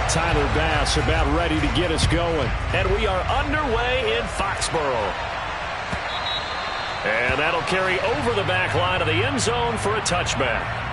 Tyler Bass about ready to get us going. And we are underway in Foxborough. And that'll carry over the back line of the end zone for a touchback.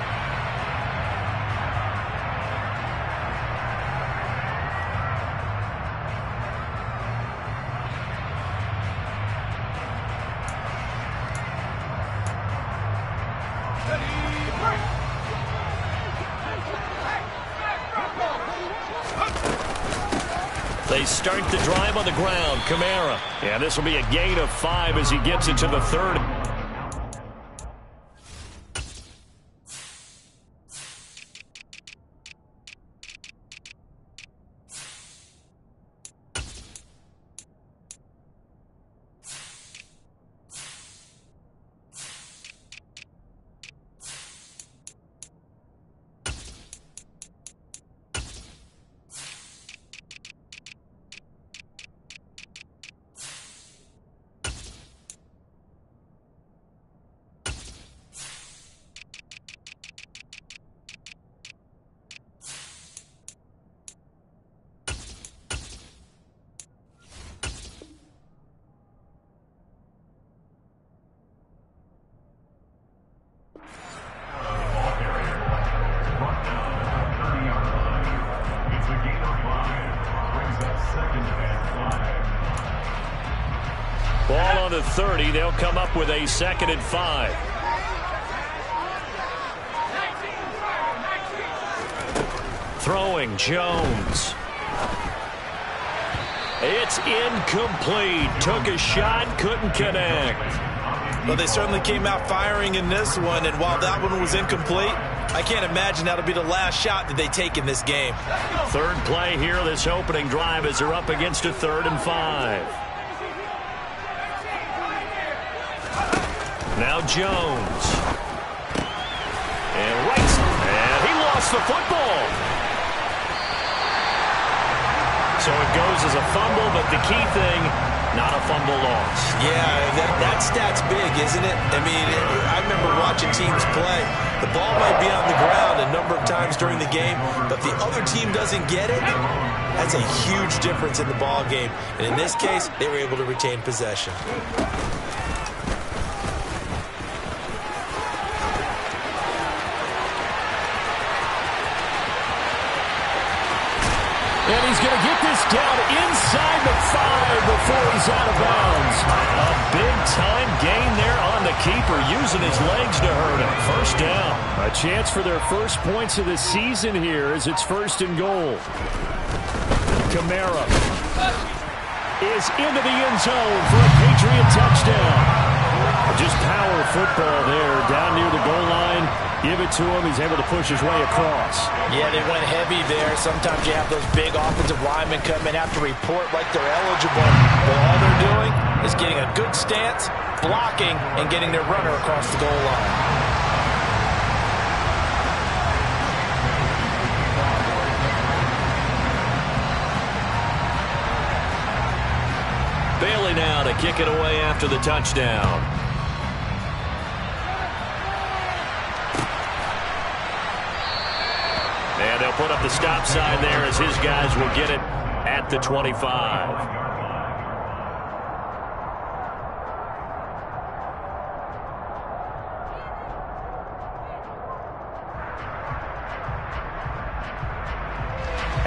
They start the drive on the ground. Kamara. And this will be a gain of 5 as he gets into the 3rd. Ball on the 30. They'll come up with a 2nd and 5. Throwing Jones. It's incomplete. Took a shot, couldn't connect. Well, they certainly came out firing in this one, and while that one was incomplete, I can't imagine that'll be the last shot that they take in this game. 3rd play here, this opening drive, as they're up against a 3rd and 5. Now Jones. And and he lost the football. So it goes as a fumble, but the key thing, not a fumble loss. Yeah, that stat's big, isn't it? I mean, I remember watching teams play. The ball might be on the ground a number of times during the game, but the other team doesn't get it. That's a huge difference in the ball game. And in this case, they were able to retain possession. And he's going to get this down inside the 5 before he's out of bounds. A big-time gain there on the keeper, using his legs to hurt him. 1st down. A chance for their first points of the season here as it's 1st and goal. Kamara is into the end zone for a Patriot touchdown. Just power football there down near the goal line. Give it to him. He's able to push his way across. Yeah, they went heavy there. Sometimes you have those big offensive linemen come in, have to report like they're eligible. But all they're doing is getting a good stance, blocking, and getting their runner across the goal line. Bailey now to kick it away after the touchdown. And they'll put up the stop sign there as his guys will get it at the 25.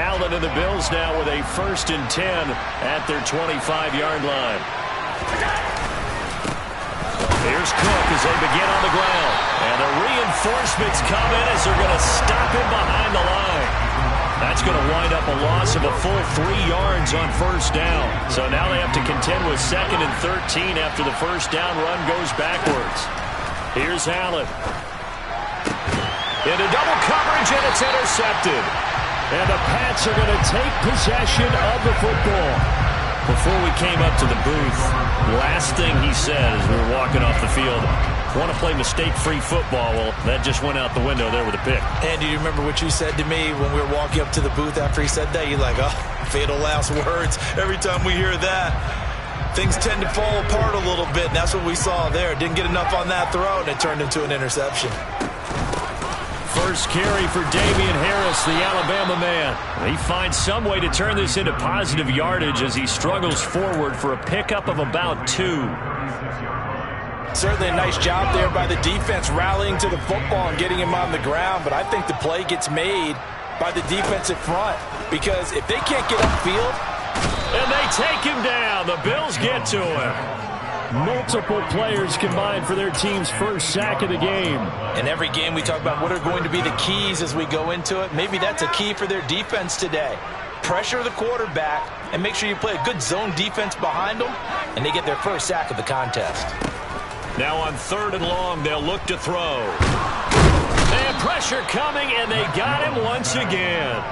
Allen and the Bills now with a 1st and 10 at their 25-yard line. Here's Cook as they begin on the ground. And the reinforcements come in as they're going to stop him behind the line. That's going to wind up a loss of a full 3 yards on 1st down. So now they have to contend with 2nd and 13 after the 1st down run goes backwards. Here's Allen. Into double coverage, and it's intercepted. And the Pats are going to take possession of the football. Before we came up to the booth, last thing he said as we were walking off the field, want to play mistake-free football. Well, that just went out the window there with a pick. And do you remember what you said to me when we were walking up to the booth after he said that? You're like, oh, fatal last words. Every time we hear that, things tend to fall apart a little bit, and that's what we saw there. Didn't get enough on that throw, and it turned into an interception. First carry for Damian Harris, the Alabama man. He finds some way to turn this into positive yardage as he struggles forward for a pickup of about 2. Certainly a nice job there by the defense rallying to the football and getting him on the ground, but I think the play gets made by the defensive front because if they can't get upfield. And they take him down. The Bills get to him. Multiple players combined for their team's first sack of the game. In every game we talk about what are going to be the keys as we go into it. Maybe that's a key for their defense today. Pressure the quarterback and make sure you play a good zone defense behind them, and they get their first sack of the contest. Now on 3rd and long, they'll look to throw. And pressure coming, and they got him once again.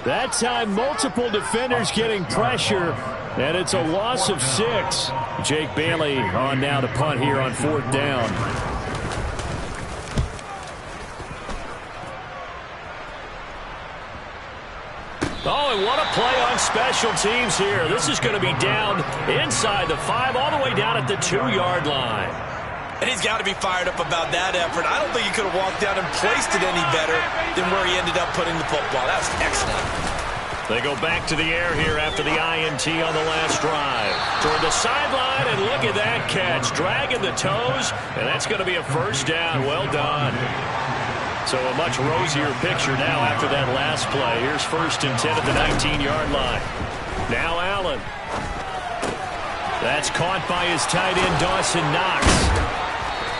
That time, multiple defenders getting pressure, and it's a loss of 6. Jake Bailey on now to punt here on 4th down. Oh, and what a play on special teams here. This is going to be down inside the 5, all the way down at the 2-yard line. And he's got to be fired up about that effort. I don't think he could have walked down and placed it any better than where he ended up putting the football. That was excellent. They go back to the air here after the INT on the last drive. Toward the sideline, and look at that catch. Dragging the toes, and that's going to be a first down. Well done. So a much rosier picture now after that last play. Here's 1st and 10 at the 19-yard line. Now Allen. That's caught by his tight end, Dawson Knox.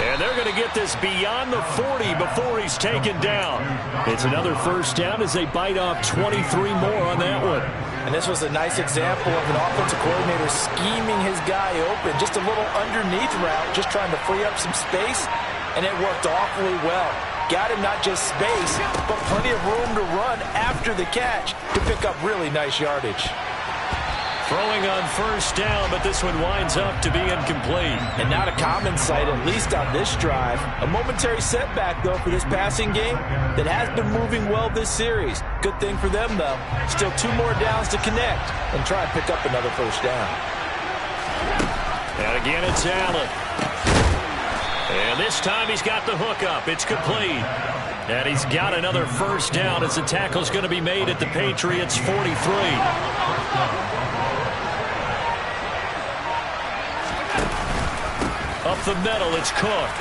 And they're going to get this beyond the 40 before he's taken down. It's another first down as they bite off 23 more on that one. And this was a nice example of an offensive coordinator scheming his guy open. Just a little underneath route, just trying to free up some space. And it worked awfully well. Got him not just space, but plenty of room to run after the catch to pick up really nice yardage. Throwing on first down, but this one winds up to be incomplete. And not a common sight, at least on this drive. A momentary setback, though, for this passing game that has been moving well this series. Good thing for them, though. Still 2 more downs to connect and try and pick up another first down. And again, it's Allen. And this time he's got the hook up. It's complete. And he's got another first down as the tackle's going to be made at the Patriots' 43. Up the middle, it's Cook.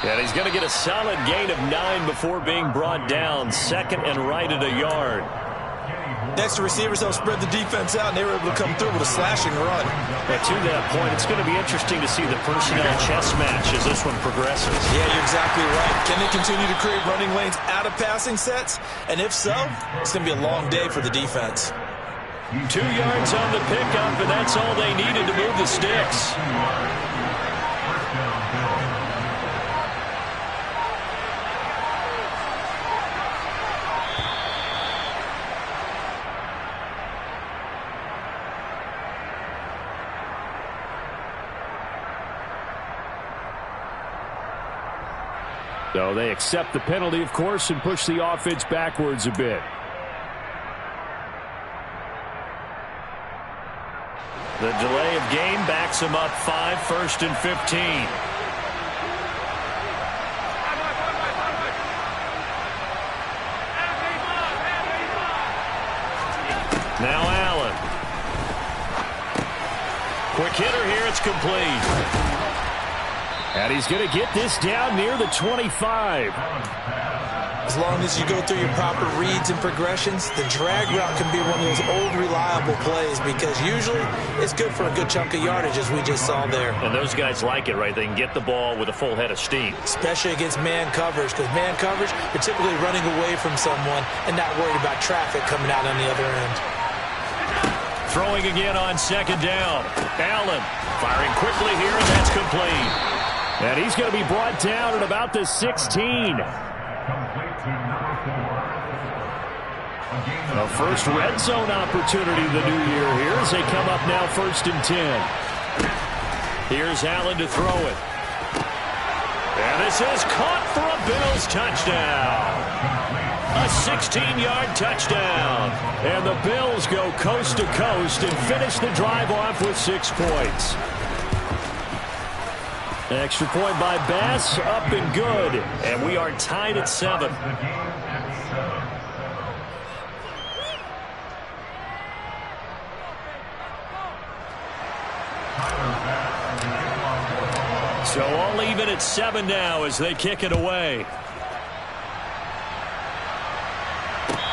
And he's going to get a solid gain of 9 before being brought down. 2nd and right at a yard. Next, the receivers help spread the defense out, and they were able to come through with a slashing run. But to that point, it's going to be interesting to see the personnel chess match as this one progresses. Yeah, you're exactly right. Can they continue to create running lanes out of passing sets? And if so, it's going to be a long day for the defense. 2 yards on the pickup, and that's all they needed to move the sticks. So they accept the penalty, of course, and push the offense backwards a bit. The delay of game backs him up 5, 1st and 15. Now Allen. Quick hitter here, it's complete. And he's going to get this down near the 25. As long as you go through your proper reads and progressions, the drag route can be one of those old reliable plays because usually it's good for a good chunk of yardage as we just saw there. And those guys like it, right? They can get the ball with a full head of steam. Especially against man coverage because man coverage, you're typically running away from someone and not worried about traffic coming out on the other end. Throwing again on 2nd down. Allen firing quickly here, and that's complete. And he's going to be brought down at about the 16. A first red zone opportunity of the new year here as they come up now 1st and 10. Here's Allen to throw it. And this is caught for a Bills touchdown. A 16-yard touchdown. And the Bills go coast to coast and finish the drive off with 6 points. Extra point by Bass, up and good. And we are tied at 7. So all even at 7 now as they kick it away.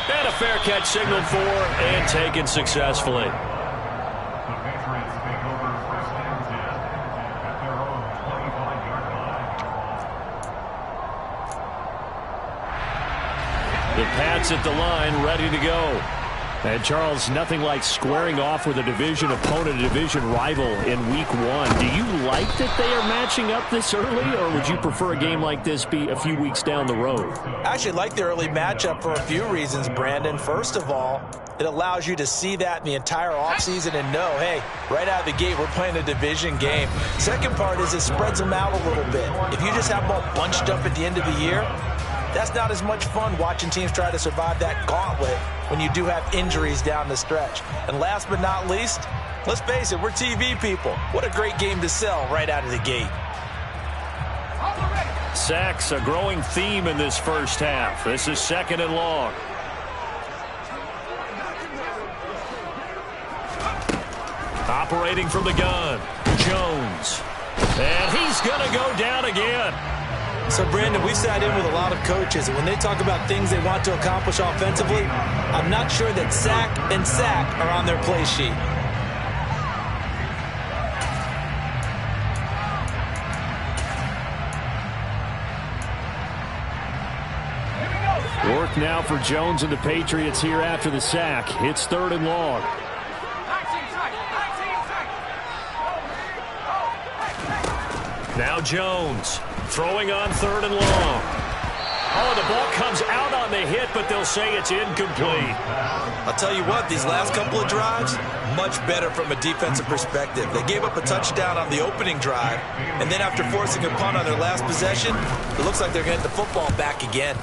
And a fair catch signaled for and taken successfully. The Pats at the line, ready to go. And, Charles, nothing like squaring off with a division opponent, a division rival in Week 1. Do you like that they are matching up this early, or would you prefer a game like this be a few weeks down the road? I actually like the early matchup for a few reasons, Brandon. First of all, it allows you to see that in the entire offseason and know, hey, right out of the gate, we're playing a division game. Second part is it spreads them out a little bit. If you just have them all bunched up at the end of the year, that's not as much fun watching teams try to survive that gauntlet when you do have injuries down the stretch. And last but not least, let's face it, we're TV people. What a great game to sell right out of the gate. Sacks, a growing theme in this first half. This is 2nd and long. Operating from the gun, Jones. And he's going to go down again. So, Brandon, we sat in with a lot of coaches, and when they talk about things they want to accomplish offensively, I'm not sure that sack and sack are on their play sheet. Work now for Jones and the Patriots here after the sack. It's 3rd and long. Now Jones throwing on 3rd and long. Oh, the ball comes out on the hit, but they'll say it's incomplete. I'll tell you what, these last couple of drives, much better from a defensive perspective. They gave up a touchdown on the opening drive, and then after forcing a punt on their last possession, it looks like they're going to get the football back again.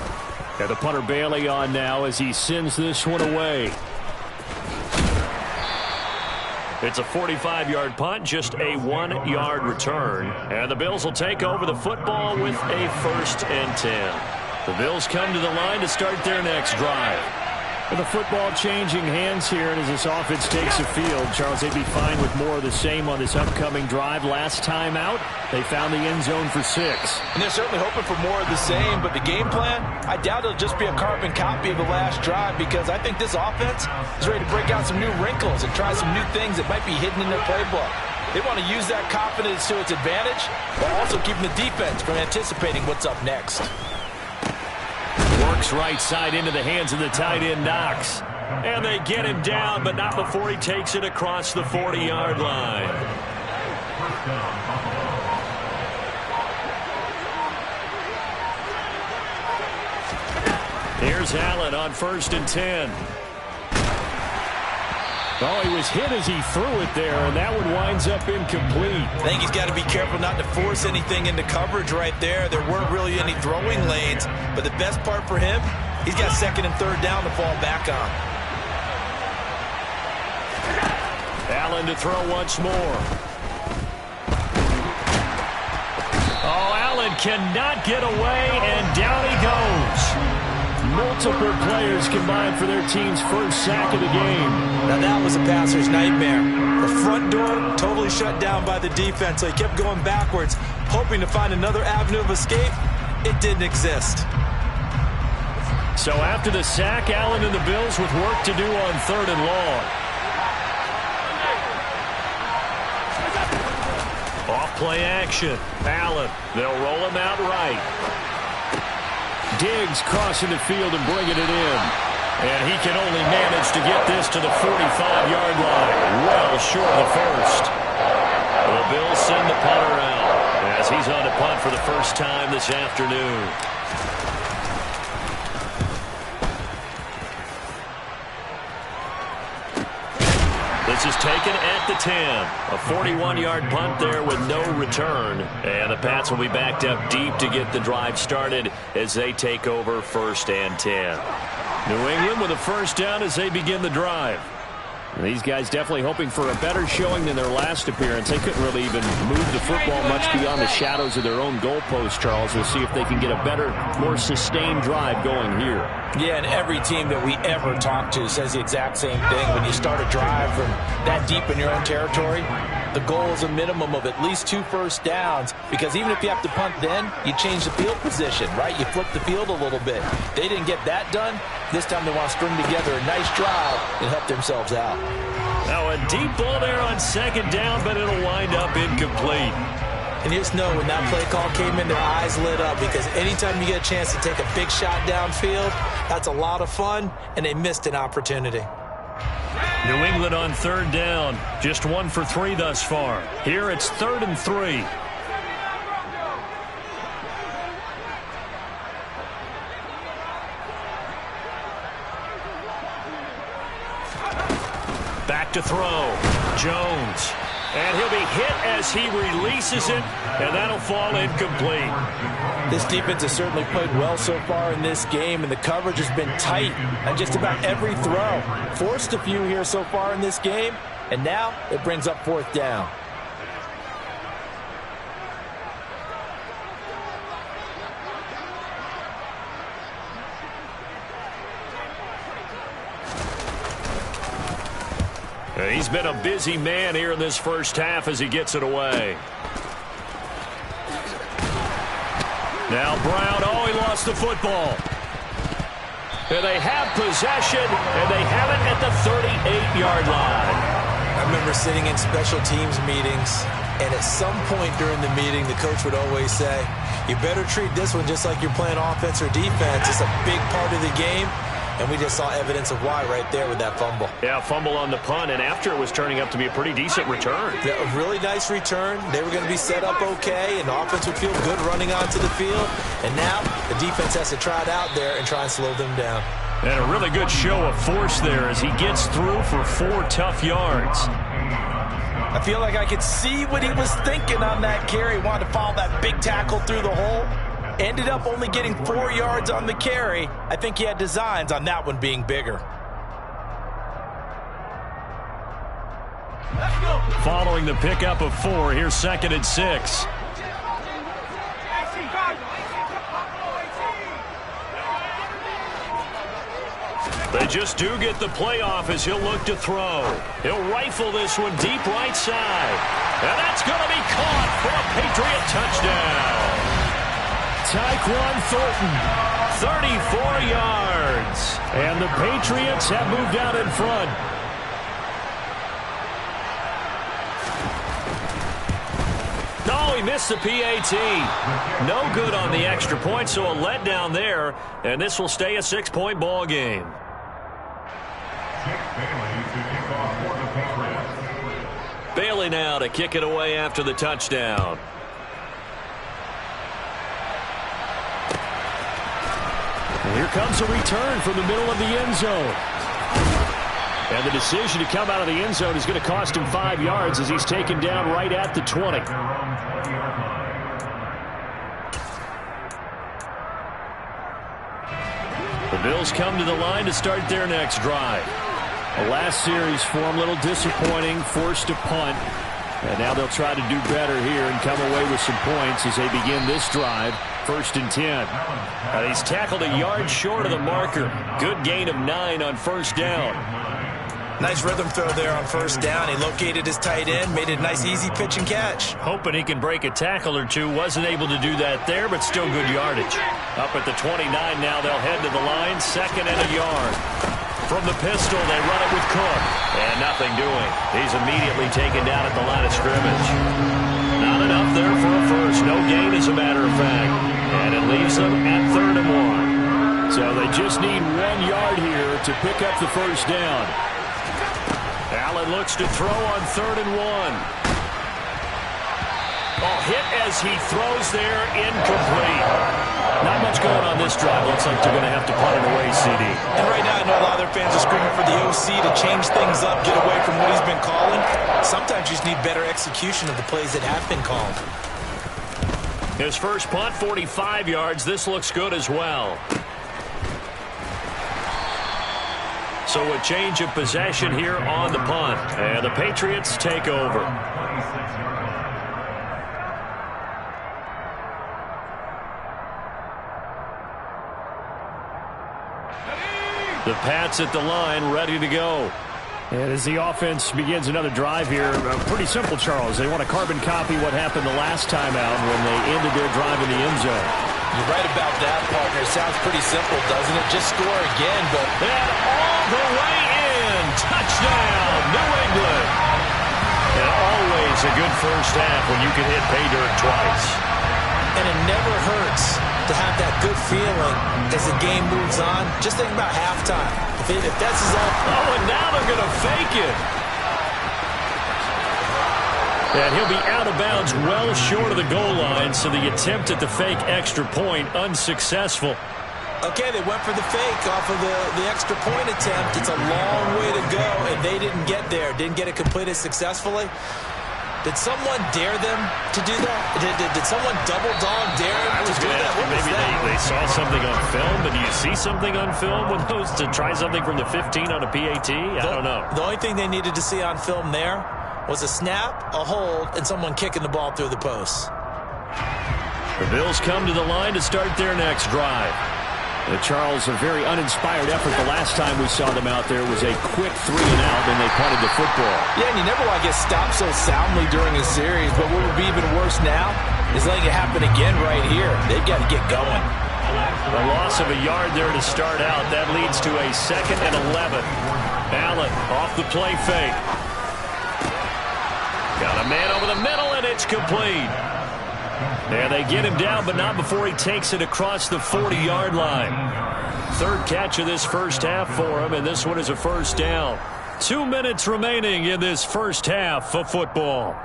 And the punter Bailey on now as he sends this one away. It's a 45-yard punt, just a 1-yard return. And the Bills will take over the football with a 1st and 10. The Bills come to the line to start their next drive. With the football changing hands here, and as this offense takes the field, Charles, they'd be fine with more of the same on this upcoming drive. Last time out, they found the end zone for 6. And they're certainly hoping for more of the same, but the game plan, I doubt it'll just be a carbon copy of the last drive, because I think this offense is ready to break out some new wrinkles and try some new things that might be hidden in their playbook. They want to use that confidence to its advantage, while also keeping the defense from anticipating what's up next. Works right side into the hands of the tight end, Knox. And they get him down, but not before he takes it across the 40-yard line. Here's Allen on 1st and 10. Oh, he was hit as he threw it there, and that one winds up incomplete. I think he's got to be careful not to force anything into coverage right there. There weren't really any throwing lanes, but the best part for him, he's got 2nd and 3rd down to fall back on. Allen to throw once more. Oh, Allen cannot get away, and down he goes. Multiple players combined for their team's 1st sack of the game. Now that was a passer's nightmare. The front door totally shut down by the defense, so he kept going backwards, hoping to find another avenue of escape. It didn't exist. So after the sack, Allen and the Bills with work to do on 3rd and long. Off play action. Allen, they'll roll him out right. Diggs crossing the field and bringing it in. And he can only manage to get this to the 45-yard line. Well short of the 1st. The Bills send the punter out as he's on to punt for the first time this afternoon. This is taken at the 10. A 41-yard punt there with no return. And the Pats will be backed up deep to get the drive started as they take over 1st and 10. New England with a 1st down as they begin the drive. These guys definitely hoping for a better showing than their last appearance. They couldn't really even move the football much beyond the shadows of their own goalpost, Charles. We'll see if they can get a better, more sustained drive going here. Yeah, and every team that we ever talk to says the exact same thing. When you start a drive from that deep in your own territory, the goal is a minimum of at least 2 first downs, because even if you have to punt then, you change the field position, right? You flip the field a little bit. They didn't get that done. This time they want to string together a nice drive and help themselves out. Now a deep ball there on second down, but it'll wind up incomplete. And you just know when that play call came in, their eyes lit up, because anytime you get a chance to take a big shot downfield, that's a lot of fun, and they missed an opportunity. New England on third down. Just 1 for 3 thus far. Here it's 3rd and 3. Back to throw. Jones. And he'll be hit as he releases it, and that'll fall incomplete. This defense has certainly played well so far in this game, and the coverage has been tight on just about every throw. Forced a few here so far in this game, and now it brings up 4th down. He's been a busy man here in this first half as he gets it away. Now Brown, he lost the football. And they have possession, and they have it at the 38-yard line. I remember sitting in special teams meetings, and at some point during the meeting, the coach would always say, you better treat this one just like you're playing offense or defense. It's a big part of the game. And we just saw evidence of why right there with that fumble. Yeah, fumble on the punt, and after it was turning up to be a pretty decent return. Yeah, a really nice return. They were going to be set up okay, and the offense would feel good running onto the field. And now the defense has to try it out there and try and slow them down. And a really good show of force there as he gets through for 4 tough yards. I feel like I could see what he was thinking on that carry. Wanted to follow that big tackle through the hole. Ended up only getting 4 yards on the carry. I think he had designs on that one being bigger. Following the pickup of 4, here's 2nd and 6. They just do get the play off as he'll look to throw. He'll rifle this one deep right side. And that's going to be caught for a Patriot touchdown. Tyquan Thornton, 34 yards. And the Patriots have moved out in front. No, he missed the PAT. No good on the extra point, so a letdown there. And this will stay a 6-point ball game. Bailey now to kick it away after the touchdown. And here comes a return from the middle of the end zone. And the decision to come out of the end zone is going to cost him 5 yards as he's taken down right at the 20. The Bills come to the line to start their next drive. The last series for him, a little disappointing, forced to punt. And now they'll try to do better here and come away with some points as they begin this drive. 1st and 10. He's tackled a yard short of the marker. Good gain of 9 on 1st down. Nice rhythm throw there on 1st down. He located his tight end, made it a nice easy pitch and catch. Hoping he can break a tackle or two. Wasn't able to do that there, but still good yardage. Up at the 29 now, they'll head to the line. 2nd and a yard. From the pistol, they run it with Cook. And nothing doing. He's immediately taken down at the line of scrimmage. Not enough there for a first. No gain, as a matter of fact. And it leaves them at 3rd and 1. So they just need 1 yard here to pick up the 1st down. Allen looks to throw on 3rd and 1. Hit as he throws there, incomplete. Not much going on this drive. Looks like they're going to have to punt it away, CD. And right now, I know a lot of their fans are screaming for the OC to change things up, get away from what he's been calling. Sometimes you just need better execution of the plays that have been called. His first punt, 45 yards. This looks good as well. So a change of possession here on the punt. And the Patriots take over. The Pats at the line, ready to go. And as the offense begins another drive here, pretty simple, Charles. They want to carbon copy what happened the last time out when they ended their drive in the end zone. You're right about that, partner. Sounds pretty simple, doesn't it? Just score again, but... And all the way in. Touchdown, New England. And always a good first half when you can hit pay dirt twice. And it never hurts to have that good feeling as the game moves on. Just think about halftime. If that's his own... Oh, and now they're going to fake it. And he'll be out of bounds well short of the goal line, so the attempt at the fake extra point unsuccessful. Okay, they went for the fake off of the extra point attempt. It's a long way to go, and they didn't get there. Didn't get it completed successfully. Did someone dare them to do that? Did someone double dog dare them to do that? Maybe they saw something on film, but do you see something on film with those to try something from the 15 on a PAT? I don't know. The only thing they needed to see on film there was a snap, a hold, and someone kicking the ball through the posts. The Bills come to the line to start their next drive. Charles, a very uninspired effort. The last time we saw them out there was a quick 3-and-out, and they punted the football. Yeah, and you never want to get stopped so soundly during a series, but what would be even worse now is letting it happen again right here. They've got to get going. A loss of a yard there to start out. That leads to a 2nd and 11. Allen off the play fake. Got a man over the middle, and it's complete. And they get him down, but not before he takes it across the 40-yard line. 3rd catch of this first half for him, and this one is a first down. 2 minutes remaining in this first half of football.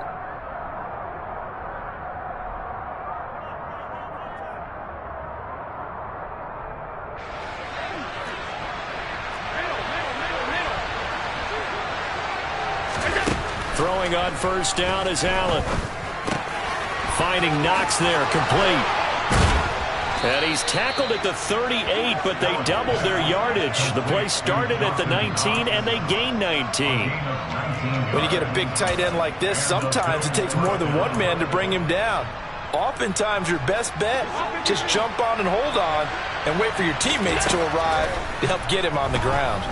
Throwing on first down is Allen. Finding Knox there, complete. And he's tackled at the 38, but they doubled their yardage. The play started at the 19, and they gained 19. When you get a big tight end like this, sometimes it takes more than one man to bring him down. Oftentimes, your best bet, just jump on and hold on and wait for your teammates to arrive to help get him on the ground.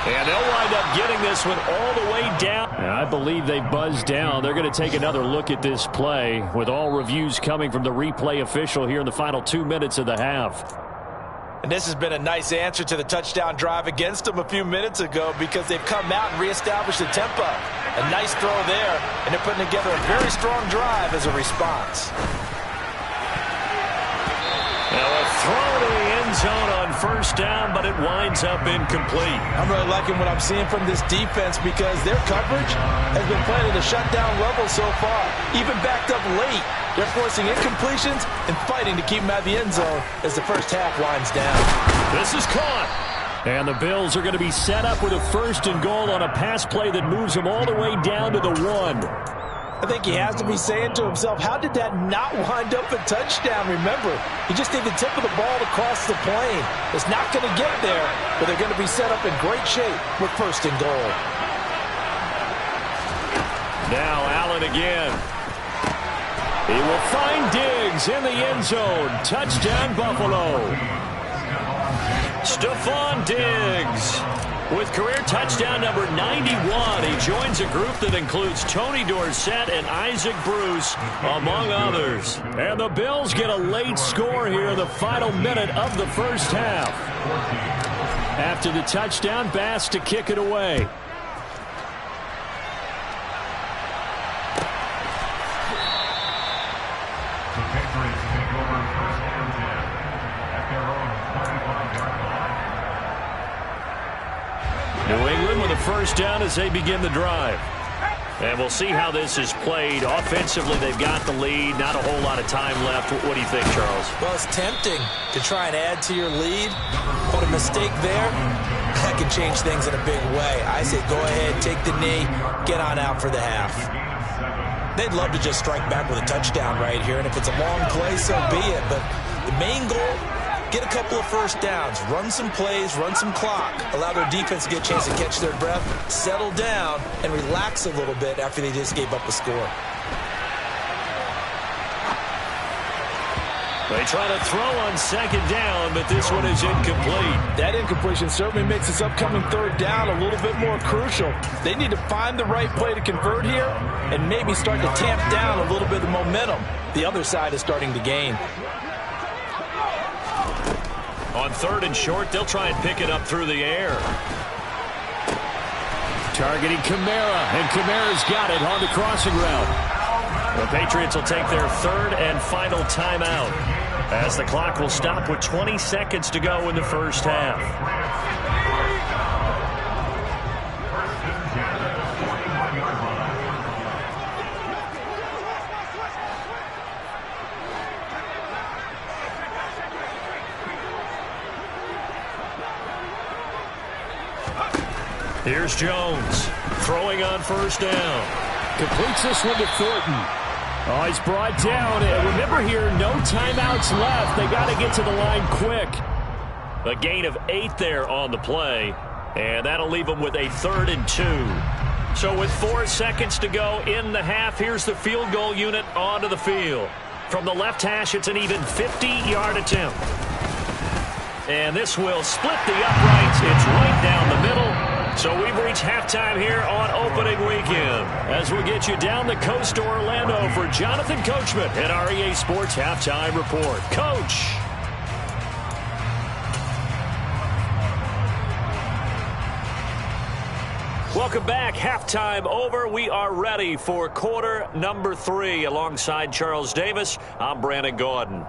And they'll wind up getting this one all the way down. And I believe they buzzed down. They're going to take another look at this play with all reviews coming from the replay official here in the final 2 minutes of the half. And this has been a nice answer to the touchdown drive against them a few minutes ago because they've come out and reestablished the tempo. A nice throw there, and they're putting together a very strong drive as a response. Now a throw to the end zone on first down, but it winds up incomplete. I'm really liking what I'm seeing from this defense because their coverage has been playing at a shutdown level so far. Even backed up late, they're forcing incompletions and fighting to keep them out of the end zone as the first half winds down. This is caught. And the Bills are going to be set up with a 1st and goal on a pass play that moves them all the way down to the 1. I think he has to be saying to himself, how did that not wind up a touchdown? Remember, he just needed the tip of the ball to cross the plane. It's not going to get there, but they're going to be set up in great shape with 1st and goal. Now Allen again. He will find Diggs in the end zone. Touchdown, Buffalo. Stephon Diggs with career touchdown number 91. He joins a group that includes Tony Dorsett and Isaac Bruce, among others. And the Bills get a late score here in the final minute of the first half. After the touchdown, Bass to kick it away. New England with a first down as they begin the drive. And we'll see how this is played. Offensively, they've got the lead. Not a whole lot of time left. What do you think, Charles? Well, it's tempting to try and add to your lead. But a mistake there, that can change things in a big way. I say go ahead, take the knee, get on out for the half. They'd love to just strike back with a touchdown right here. And if it's a long play, so be it. But the main goal, get a couple of first downs, run some plays, run some clock, allow their defense to get a chance to catch their breath, settle down, and relax a little bit after they just gave up a score. They try to throw on second down, but this one is incomplete. That incompletion certainly makes this upcoming third down a little bit more crucial. They need to find the right play to convert here and maybe start to tamp down a little bit of momentum the other side is starting to gain. On third and short, they'll try and pick it up through the air. Targeting Kamara, and Kamara's got it on the crossing route. The Patriots will take their third and final timeout as the clock will stop with 20 seconds to go in the first half. Here's Jones throwing on first down. Completes this one to Thornton. Oh, he's brought down. And remember here, no timeouts left. They got to get to the line quick. A gain of 8 there on the play, and that'll leave them with a 3rd and 2. So with 4 seconds to go in the half, here's the field goal unit onto the field. From the left hash, it's an even 50-yard attempt. And this will split the uprights. It's right down the middle. So we've reached halftime here on opening weekend. As we get you down the coast to Orlando for Jonathan Coachman at our EA Sports Halftime Report. Coach. Welcome back. Halftime over. We are ready for quarter number 3. Alongside Charles Davis, I'm Brandon Gordon.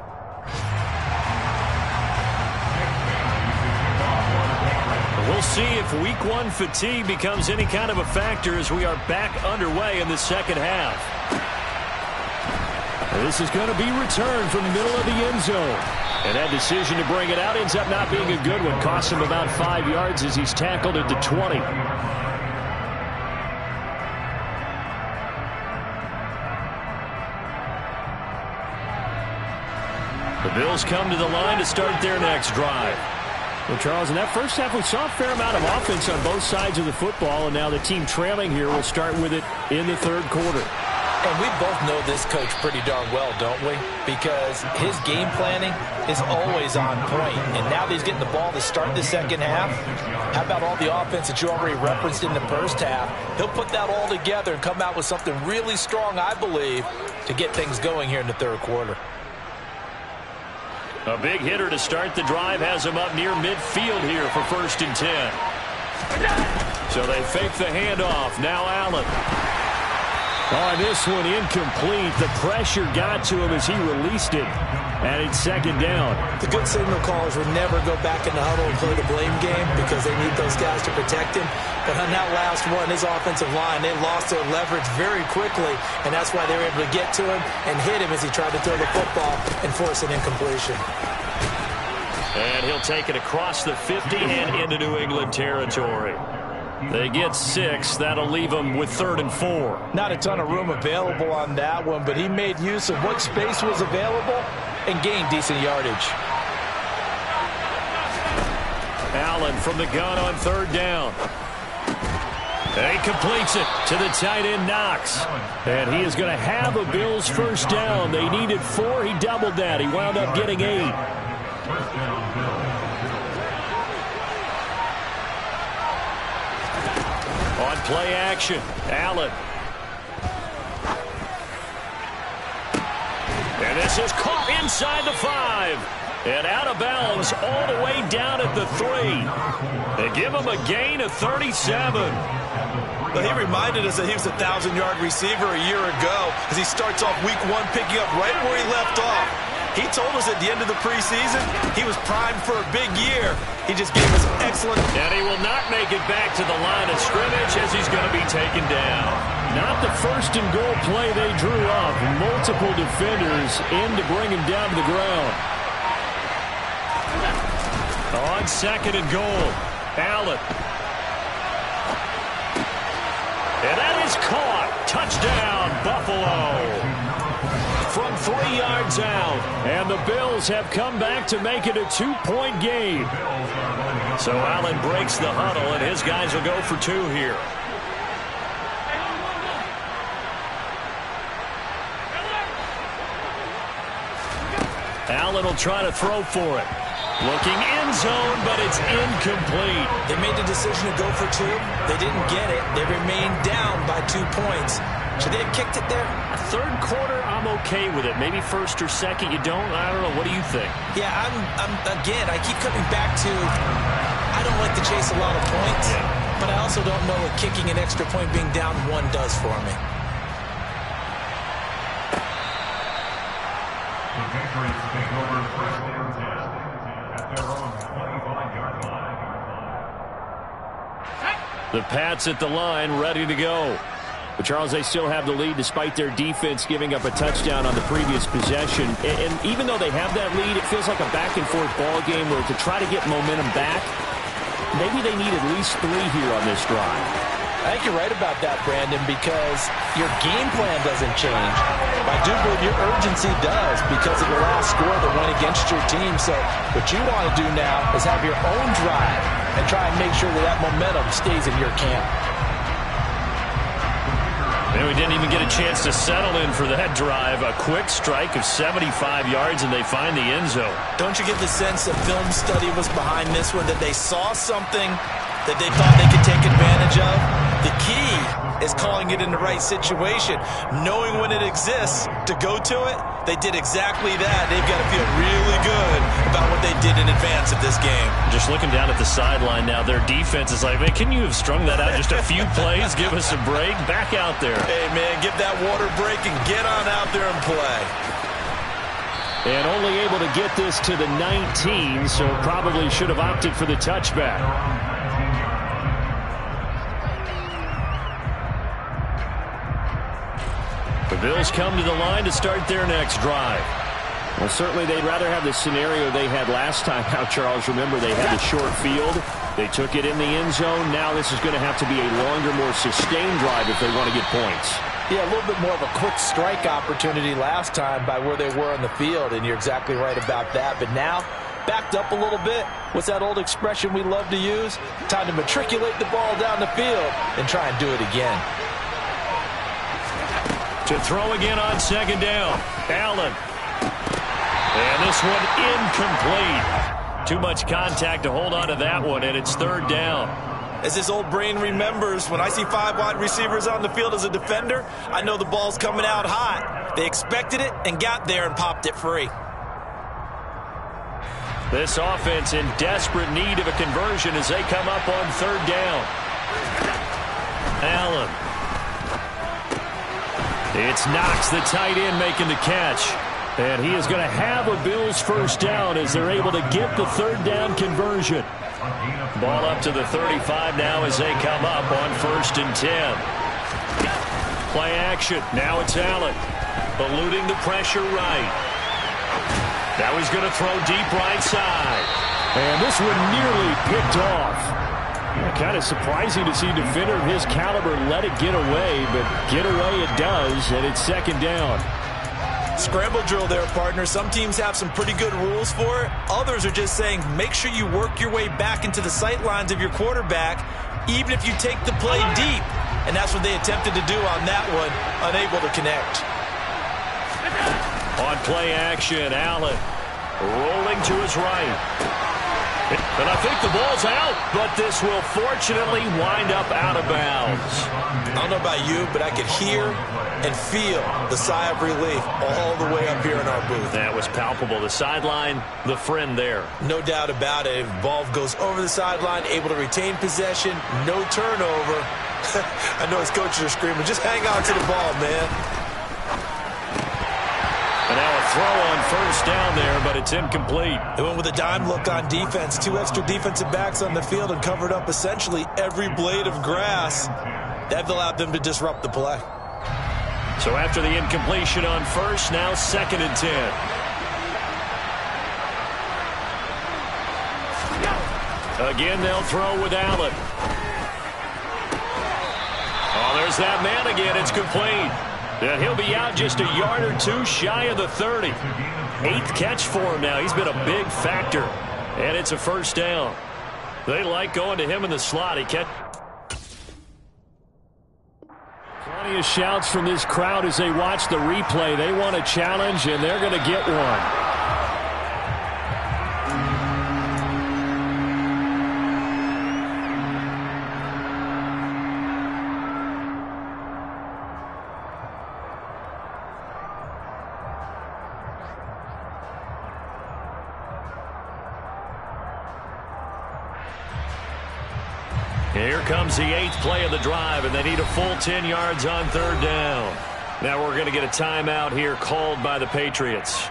We'll see if week 1 fatigue becomes any kind of a factor as we are back underway in the second half. This is going to be returned from the middle of the end zone. And that decision to bring it out ends up not being a good one. Costs him about 5 yards as he's tackled at the 20. The Bills come to the line to start their next drive. Well, Charles, in that first half, we saw a fair amount of offense on both sides of the football, and now the team trailing here will start with it in the third quarter. And we both know this coach pretty darn well, don't we? Because his game planning is always on point. And now that he's getting the ball to start the second half, how about all the offense that you already referenced in the first half? He'll put that all together and come out with something really strong, I believe, to get things going here in the third quarter. A big hitter to start the drive has him up near midfield here for 1st and 10. So they fake the handoff. Now Allen. On this one, incomplete. The pressure got to him as he released it. And it's second down. The good signal callers would never go back in the huddle and play the blame game because they need those guys to protect him. But on that last one, his offensive line, they lost their leverage very quickly, and that's why they were able to get to him and hit him as he tried to throw the football and force an incompletion. And he'll take it across the 50 and into New England territory. They get 6. That'll leave them with 3rd and 4. Not a ton of room available on that one, but he made use of what space was available and gained decent yardage. Allen from the gun on 3rd down. And he completes it to the tight end, Knox. And he is going to have a Bills first down. They needed 4. He doubled that. He wound up getting 8. On play action, Allen. And this is caught inside the 5. And out of bounds all the way down at the 3. They give him a gain of 37. Well, he reminded us that he was a 1,000-yard receiver a year ago as he starts off week 1 picking up right where he left off. He told us at the end of the preseason he was primed for a big year. He just gave us excellent. And he will not make it back to the line of scrimmage as he's going to be taken down. Not the 1st and goal play they drew up. Multiple defenders in to bring him down to the ground. On 2nd and goal, Allen. And that is caught. Touchdown, Buffalo. From 3 yards out. And the Bills have come back to make it a 2-point game. So Allen breaks the huddle, and his guys will go for 2 here. Allen will try to throw for it. Looking end zone, but it's incomplete. They made the decision to go for 2. They didn't get it. They remained down by 2 points. Should they have kicked it there? A third quarter, I'm okay with it. Maybe first or second, you don't. I don't know. What do you think? Yeah, again, I keep coming back to I don't like to chase a lot of points, but I also don't know what kicking an extra point being down 1 does for me. The Patriots take over first and 10 at their own 25-yard line. The Pats at the line, ready to go. But, Charles, they still have the lead despite their defense giving up a touchdown on the previous possession. And even though they have that lead, it feels like a back-and-forth ball game where to try to get momentum back, maybe they need at least 3 here on this drive. I think you're right about that, Brandon, because your game plan doesn't change. I do believe your urgency does because of the last score that went against your team. So what you want to do now is have your own drive and try and make sure that momentum stays in your camp. And we didn't even get a chance to settle in for that drive. A quick strike of 75 yards, and they find the end zone. Don't you get the sense that film study was behind this one, that they saw something that they thought they could take advantage of? The key is calling it in the right situation, knowing when it exists to go to it. They did exactly that. They've got to feel really good about what they did in advance of this game. Just looking down at the sideline now, their defense is like, man, can you have strung that out just a few plays? Give us a break. Back out there. Hey, man, give that water break and get on out there and play. And only able to get this to the 19, so probably should have opted for the touchback. The Bills come to the line to start their next drive. Well, certainly they'd rather have the scenario they had last time out, Charles. Remember, they had the short field. They took it in the end zone. Now this is going to have to be a longer, more sustained drive if they want to get points. Yeah, a little bit more of a quick strike opportunity last time by where they were on the field, and you're exactly right about that. But now, backed up a little bit. What's that old expression we love to use? Time to matriculate the ball down the field and try and do it again. To throw again on second down. Allen. And this one incomplete. Too much contact to hold on to that one, and it's third down. As his old brain remembers, when I see 5 wide receivers on the field as a defender, I know the ball's coming out hot. They expected it and got there and popped it free. This offense in desperate need of a conversion as they come up on third down. Allen. It's Knox, the tight end, making the catch. And he is going to have a Bills first down as they're able to get the third down conversion. Ball up to the 35 now as they come up on 1st and 10. Play action. Now it's Allen. Eluding the pressure right. Now he's going to throw deep right side. And this one nearly picked off. Kind of surprising to see a defender of his caliber let it get away, but get away it does, and it's second down. Scramble drill there, partner. Some teams have some pretty good rules for it. Others are just saying make sure you work your way back into the sight lines of your quarterback, even if you take the play deep. And that's what they attempted to do on that one, unable to connect. On play action, Allen rolling to his right. And I think the ball's out, but this will fortunately wind up out of bounds. I don't know about you, but I could hear and feel the sigh of relief all the way up here in our booth. That was palpable. The sideline, the friend there. No doubt about it. If the ball goes over the sideline, able to retain possession, no turnover. I know his coaches are screaming, just hang on to the ball, man. And now a throw on first down there, but it's incomplete. They went with a dime look on defense. 2 extra defensive backs on the field and covered up essentially every blade of grass. That allowed them to disrupt the play. So after the incompletion on first, now 2nd and 10. Again, they'll throw with Allen. Oh, there's that man again. It's complete. And he'll be out just a yard or two shy of the 30. 8th catch for him now. He's been a big factor. And it's a first down. They like going to him in the slot. He catch. Plenty of shouts from this crowd as they watch the replay. They want a challenge, and they're going to get one. Here comes the 8th play of the drive, and they need a full 10 yards on 3rd down. Now we're going to get a timeout here called by the Patriots.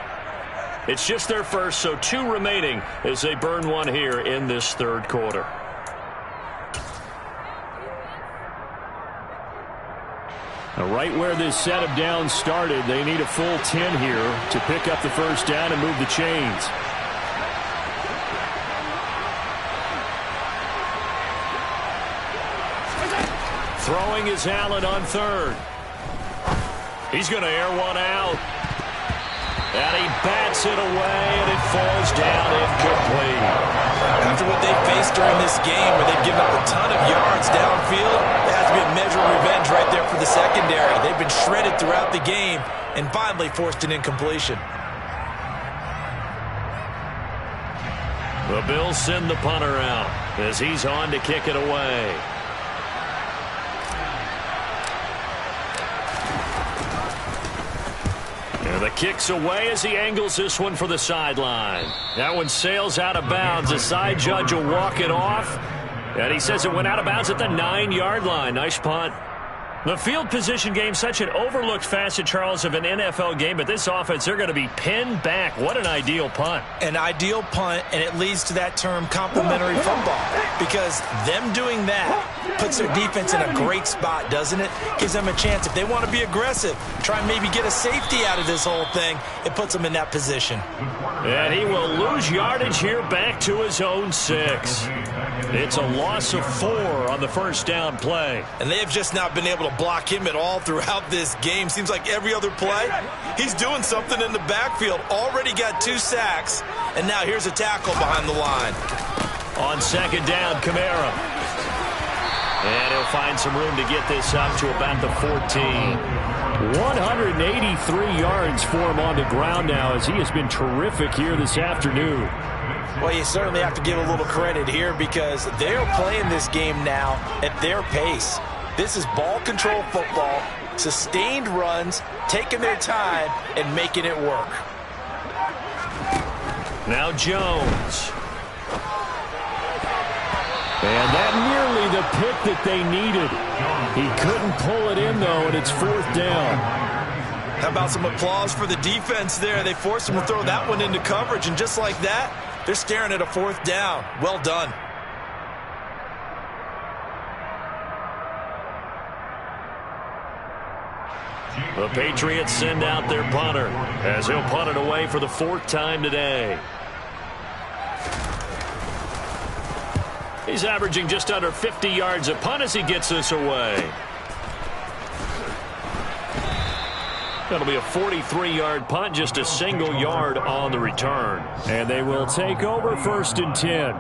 It's just their first, so 2 remaining as they burn one here in this 3rd quarter. Now, right where this set of downs started, they need a full 10 here to pick up the first down and move the chains. Throwing is Allen on 3rd. He's going to air one out. And he bats it away, and it falls down incomplete. After what they faced during this game, where they've given up a ton of yards downfield, there has to be a measure of revenge right there for the secondary. They've been shredded throughout the game and finally forced an incompletion. The Bills send the punter out as he's on to kick it away. And the kick's away as he angles this one for the sideline. That one sails out of bounds. The side judge will walk it off. And he says it went out of bounds at the 9-yard line. Nice punt. The field position game, such an overlooked facet, Charles, of an NFL game. But this offense, they're going to be pinned back. What an ideal punt. An ideal punt, and it leads to that term complementary football. Because them doing that puts their defense in a great spot, doesn't it? Gives them a chance. If they want to be aggressive, try and maybe get a safety out of this whole thing, it puts them in that position. And he will lose yardage here back to his own 6. It's a loss of 4 on the first down play. And they have just not been able to block him at all throughout this game. Seems like every other play, he's doing something in the backfield. Already got 2 sacks, and now here's a tackle behind the line. On 2nd down, Kamara. And he'll find some room to get this up to about the 14. 183 yards for him on the ground now as he has been terrific here this afternoon. Well, you certainly have to give a little credit here because they're playing this game now at their pace. This is ball control football, sustained runs, taking their time and making it work. Now Jones. And that nearly the pick that they needed. He couldn't pull it in, though, and it's 4th down. How about some applause for the defense there? They forced him to throw that one into coverage, and just like that, they're staring at a 4th down. Well done. The Patriots send out their punter as he'll punt it away for the 4th time today. He's averaging just under 50 yards a punt as he gets this away. That'll be a 43-yard punt, just a single yard on the return. And they will take over 1st and 10.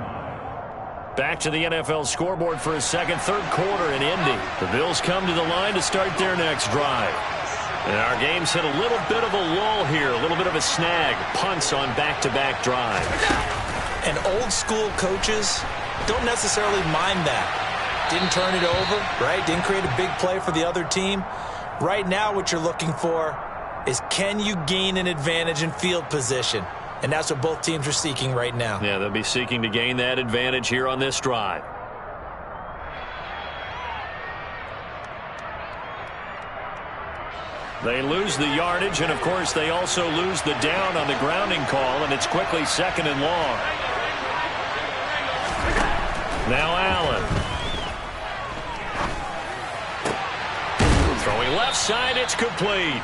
Back to the NFL scoreboard for his 3rd quarter in Indy. The Bills come to the line to start their next drive. And our game's hit a little bit of a lull here, a little bit of a snag. Punts on back-to-back drives. And old-school coaches don't necessarily mind that. Didn't turn it over, right? Didn't create a big play for the other team. Right now what you're looking for is can you gain an advantage in field position? And that's what both teams are seeking right now. Yeah, they'll be seeking to gain that advantage here on this drive. They lose the yardage, and of course they also lose the down on the grounding call, and it's quickly 2nd and long. Now Allen. Throwing left side, it's complete.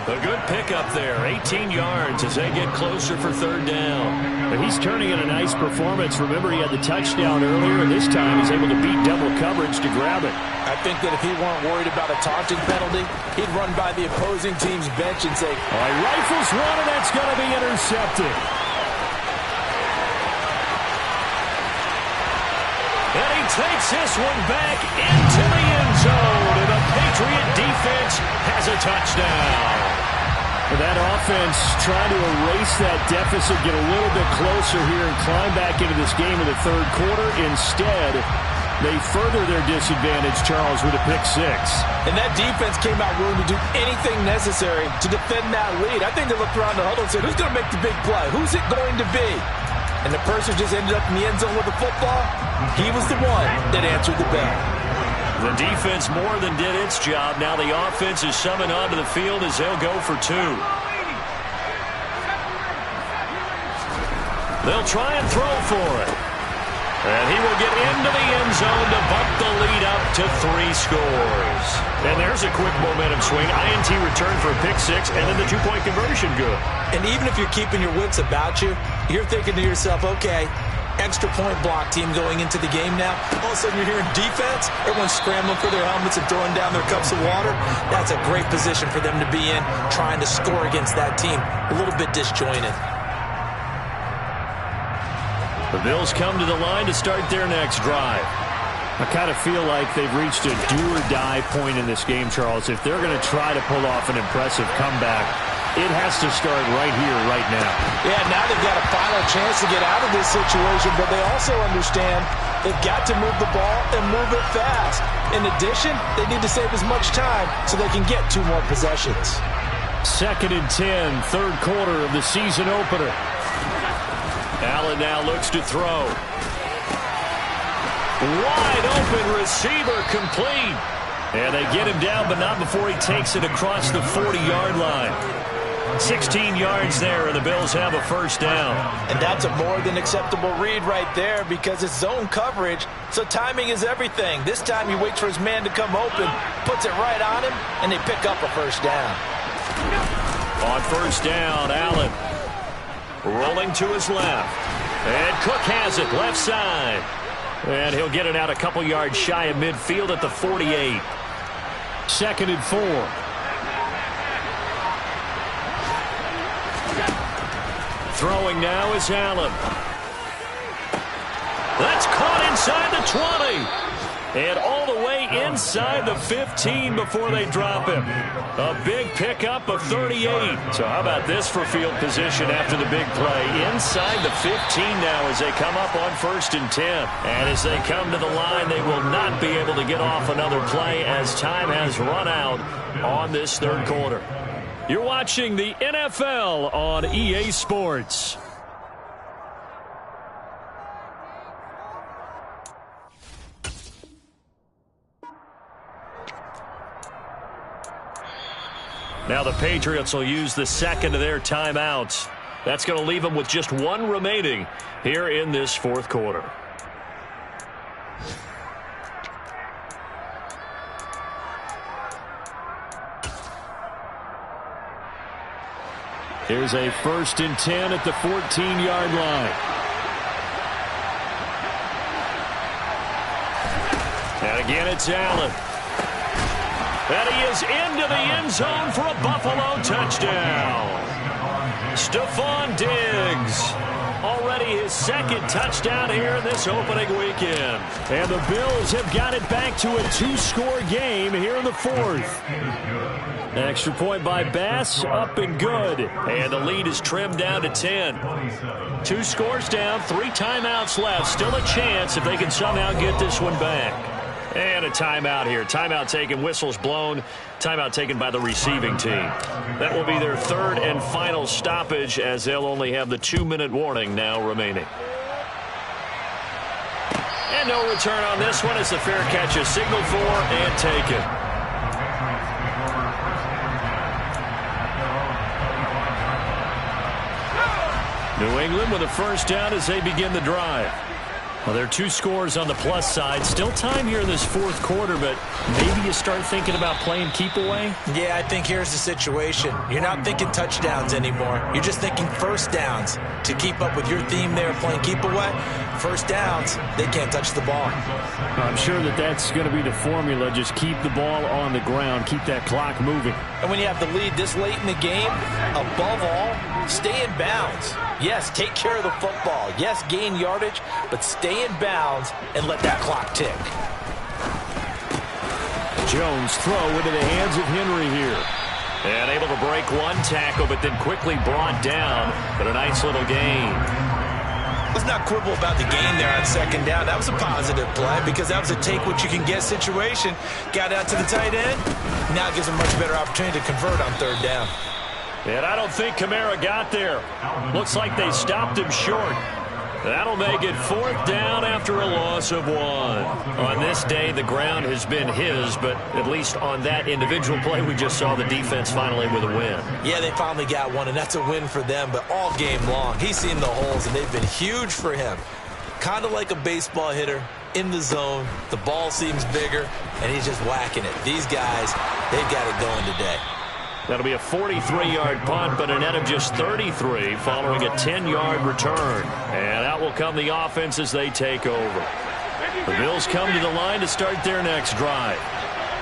A good pickup there, 18 yards as they get closer for third down. But he's turning in a nice performance. Remember, he had the touchdown earlier, and this time he's able to beat double coverage to grab it. I think that if he weren't worried about a taunting penalty, he'd run by the opposing team's bench and say, all right, rifles one, and that's going to be intercepted. And he takes this one back into the end zone, and the Patriot defense has a touchdown. That offense trying to erase that deficit, get a little bit closer here, and climb back into this game in the third quarter. Instead, they further their disadvantage, Charles, with a pick six. And that defense came out willing to do anything necessary to defend that lead. I think they looked around the huddle and said, who's going to make the big play? Who's it going to be? And the person just ended up in the end zone with the football. He was the one that answered the bell. The defense more than did its job. Now the offense is summoned onto the field as they'll go for two. They'll try and throw for it. And he will get into the end zone to bump the lead up to 3 scores. And there's a quick momentum swing. INT return for a pick six, and then the two-point conversion good. And even if you're keeping your wits about you, you're thinking to yourself, okay, extra point block team going into the game now. All of a sudden you're hearing defense. Everyone's scrambling for their helmets and throwing down their cups of water. That's a great position for them to be in, trying to score against that team. A little bit disjointed. The Bills come to the line to start their next drive. I kind of feel like they've reached a do-or-die point in this game, Charles. If they're going to try to pull off an impressive comeback, it has to start right here, right now. Yeah, now they've got a final chance to get out of this situation, but they also understand they've got to move the ball and move it fast. In addition, they need to save as much time so they can get 2 more possessions. 2nd and 10, third quarter of the season opener. Allen now looks to throw. Wide open receiver complete. And they get him down, but not before he takes it across the 40-yard line. 16 yards there, and the Bills have a first down. And that's a more than acceptable read right there because it's zone coverage, so timing is everything. This time he waits for his man to come open, puts it right on him, and they pick up a first down. On first down, Allen rolling to his left. And Cook has it, left side. And he'll get it out a couple yards shy of midfield at the 48. 2nd and 4. Throwing now is Allen. That's caught inside the 20. And all the way inside the 15 before they drop him. A big pickup of 38. So how about this for field position after the big play? Inside the 15 now as they come up on 1st and 10. And as they come to the line, they will not be able to get off another play as time has run out on this third quarter. You're watching the NFL on EA Sports. Now the Patriots will use the second of their timeouts. That's going to leave them with just 1 remaining here in this fourth quarter. Here's a 1st and 10 at the 14-yard line. And again, it's Allen. And he is into the end zone for a Buffalo touchdown. Stephon Diggs. Already his 2nd touchdown here in this opening weekend. And the Bills have got it back to a 2-score game here in the 4th. Extra point by Bass, up and good. And the lead is trimmed down to 10. 2 scores down, 3 timeouts left. Still a chance if they can somehow get this one back. And a timeout here. Timeout taken, whistles blown. Timeout taken by the receiving team. That will be their 3rd and final stoppage as they'll only have the 2-minute warning now remaining. And no return on this one as the fair catch is signaled for and taken. New England with a first down as they begin the drive. Well, there are 2 scores on the plus side. Still time here in this fourth quarter, but maybe you start thinking about playing keep away? Yeah, I think here's the situation. You're not thinking touchdowns anymore. You're just thinking first downs. To keep up with your theme there, playing keep away, first downs, they can't touch the ball. I'm sure that that's going to be the formula. Just keep the ball on the ground. Keep that clock moving. And when you have the lead this late in the game, above all, stay in bounds. Yes, take care of the football. Yes, gain yardage, but stay in bounds and let that clock tick. Jones throw into the hands of Henry here. And able to break one tackle, but then quickly brought down. But a nice little gain. Let's not quibble about the gain there on second down. That was a positive play because that was a take-what-you-can-get situation. Got out to the tight end. Now it gives him a much better opportunity to convert on third down. And I don't think Kamara got there. Looks like they stopped him short. That'll make it fourth down after a loss of 1. On this day, the ground has been his, but at least on that individual play, we just saw the defense finally with a win. Yeah, they finally got one, and that's a win for them, but all game long, he's seen the holes, and they've been huge for him. Kind of like a baseball hitter in the zone. The ball seems bigger, and he's just whacking it. These guys, they've got it going today. That'll be a 43-yard punt, but a net of just 33 following a 10-yard return. And out will come the offense as they take over. The Bills come to the line to start their next drive.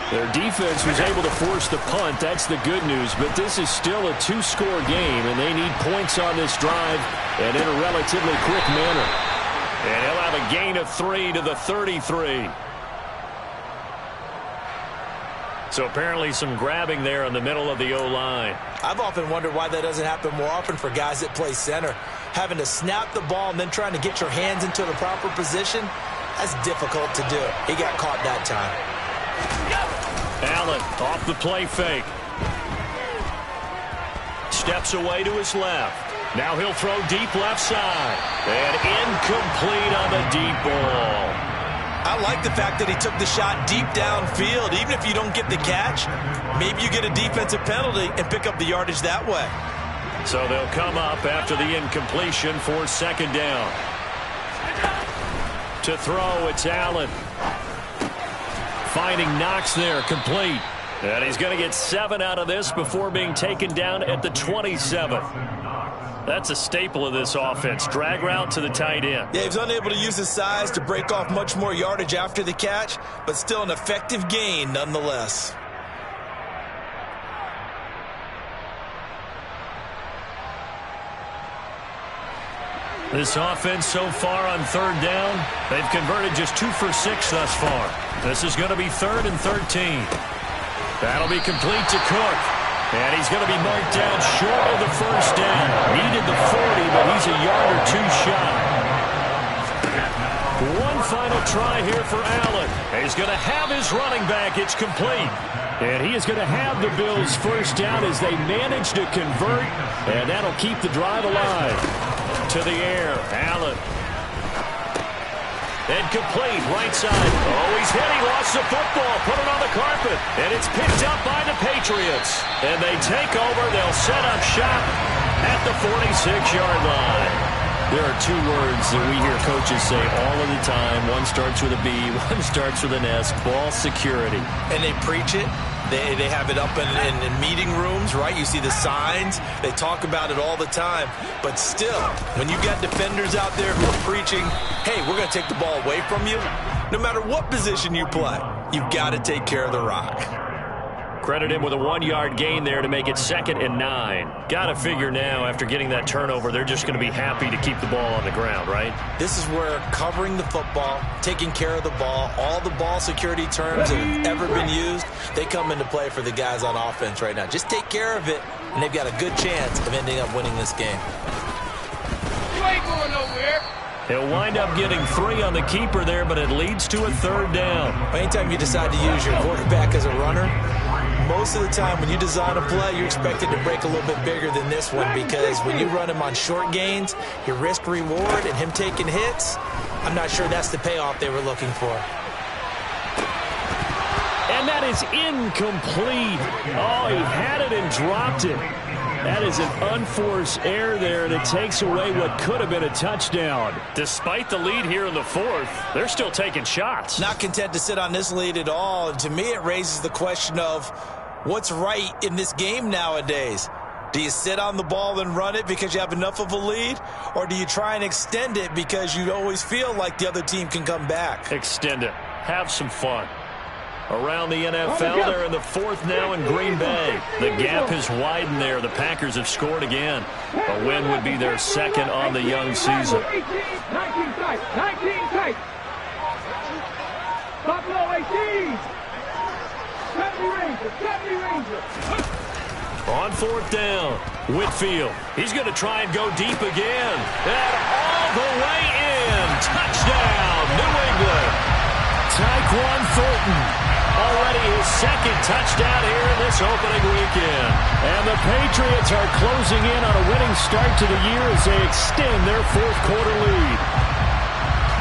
Their defense was able to force the punt. That's the good news. But this is still a 2-score game, and they need points on this drive and in a relatively quick manner. And he'll have a gain of 3 to the 33. So apparently some grabbing there in the middle of the O-line. I've often wondered why that doesn't happen more often for guys that play center. Having to snap the ball and then trying to get your hands into the proper position, that's difficult to do. He got caught that time. Allen off the play fake. Steps away to his left. Now he'll throw deep left side. And incomplete on the deep ball. I like the fact that he took the shot deep downfield. Even if you don't get the catch, maybe you get a defensive penalty and pick up the yardage that way. So they'll come up after the incompletion for second down. To throw, it's Allen. Finding Knox there, complete. And he's going to get 7 out of this before being taken down at the 27th. That's a staple of this offense. Drag route to the tight end. Yeah, he was unable to use his size to break off much more yardage after the catch, but still an effective gain nonetheless. This offense so far on third down, they've converted just 2 for 6 thus far. This is going to be 3rd and 13. That'll be complete to Cook. And he's going to be marked down short of the first down. Needed the 40, but he's a yard or 2 shy. One final try here for Allen. He's going to have his running back. It's complete. And he is going to have the Bills first down as they manage to convert. And that'll keep the drive alive. To the air, Allen. And complete, right side. Oh, he's hit. He lost the football. Put it on the carpet. And it's picked up by the Patriots. And they take over. They'll set up shop at the 46-yard line. There are 2 words that we hear coaches say all of the time. One starts with a B, one starts with an S. Ball security. And they preach it. They have it up in meeting rooms, right? You see the signs. They talk about it all the time. But still, when you got defenders out there who are preaching, hey, we're going to take the ball away from you, no matter what position you play, you've got to take care of the rock. Credit him with a 1-yard gain there to make it 2nd and 9. Got to figure now, after getting that turnover, they're just going to be happy to keep the ball on the ground, right? This is where covering the football, taking care of the ball, all the ball security terms that have ever been used, they come into play for the guys on offense right now. Just take care of it, and they've got a good chance of ending up winning this game. You ain't going nowhere. He'll wind up getting 3 on the keeper there, but it leads to a 3rd down. Anytime you decide to use your quarterback as a runner, most of the time when you design a play, you're expected to break a little bit bigger than this one because when you run him on short gains, your risk-reward and him taking hits, I'm not sure that's the payoff they were looking for. And that is incomplete. Oh, he had it and dropped it. That is an unforced error there, and it takes away what could have been a touchdown. Despite the lead here in the fourth, they're still taking shots. Not content to sit on this lead at all. And to me, it raises the question of what's right in this game nowadays. Do you sit on the ball and run it because you have enough of a lead? Or do you try and extend it because you always feel like the other team can come back? Extend it. Have some fun. Around the NFL, they're in the fourth now in Green Bay. The gap has widened there. The Packers have scored again. A win would be their second on the young season. 19 tight. 19 tight. Buffalo 18. 70 Ranger. On fourth down, Whitfield. He's going to try and go deep again. And all the way in. Touchdown, New England. Tyquan Thornton. Already his second touchdown here in this opening weekend. And the Patriots are closing in on a winning start to the year as they extend their fourth quarter lead.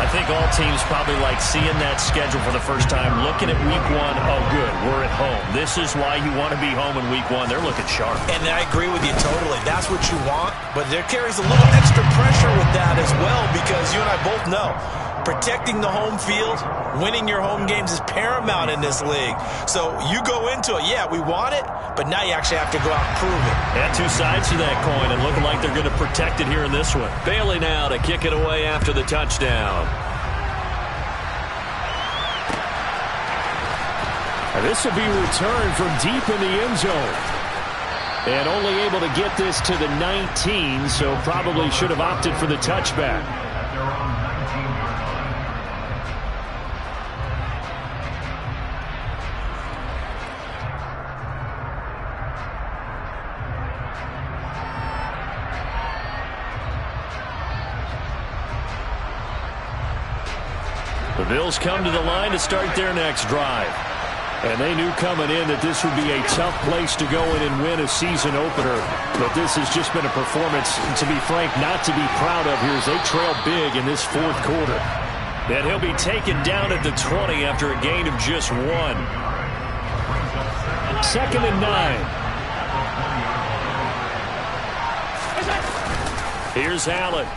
I think all teams probably like seeing that schedule for the first time, looking at week one. Oh, good, we're at home. This is why you want to be home in week one. They're looking sharp. And I agree with you totally. That's what you want. But there carries a little extra pressure with that as well, because you and I both know protecting the home field, winning your home games is paramount in this league. So you go into it, yeah, we want it, but now you actually have to go out and prove it. And two sides to that coin, and looking like they're going to protect it here in this one. Bailey now to kick it away after the touchdown. And this will be returned from deep in the end zone. And only able to get this to the 19, so probably should have opted for the touchback. The Bills come to the line to start their next drive. And they knew coming in that this would be a tough place to go in and win a season opener. But this has just been a performance, to be frank, not to be proud of here as they trail big in this fourth quarter. And he'll be taken down at the 20 after a gain of just one. 2nd and 9. Here's Allen.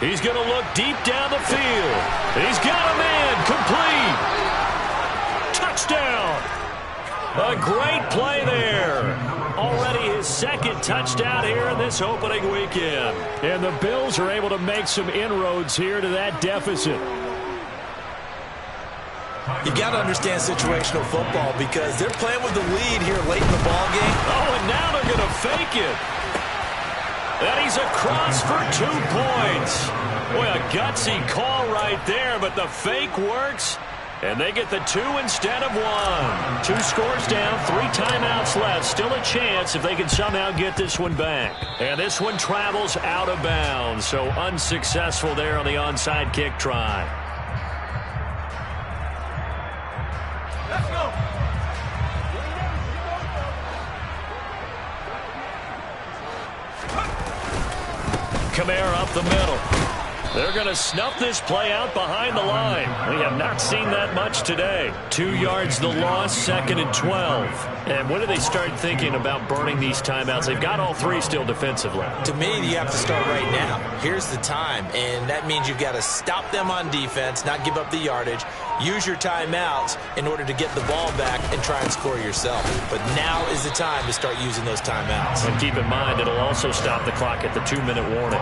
He's going to look deep down the field. He's got a man complete. Touchdown. A great play there. Already his second touchdown here in this opening weekend. And the Bills are able to make some inroads here to that deficit. You got to understand situational football because they're playing with the lead here late in the ball game. Oh, and now they're going to fake it. And he's across for 2 points. Boy, a gutsy call right there, but the fake works. And they get the 2 instead of 1. 2 scores down, 3 timeouts left. Still a chance if they can somehow get this one back. And this one travels out of bounds, so unsuccessful there on the onside kick try. Let's go. Kamara up the middle. They're going to snuff this play out behind the line. We have not seen that much today. 2 yards the loss, 2nd and 12. And when do they start thinking about burning these timeouts? They've got all 3 still defensively. To me, you have to start right now. Here's the time, and that means you've got to stop them on defense, not give up the yardage, use your timeouts in order to get the ball back and try and score yourself. But now is the time to start using those timeouts. And keep in mind, it'll also stop the clock at the 2-minute warning.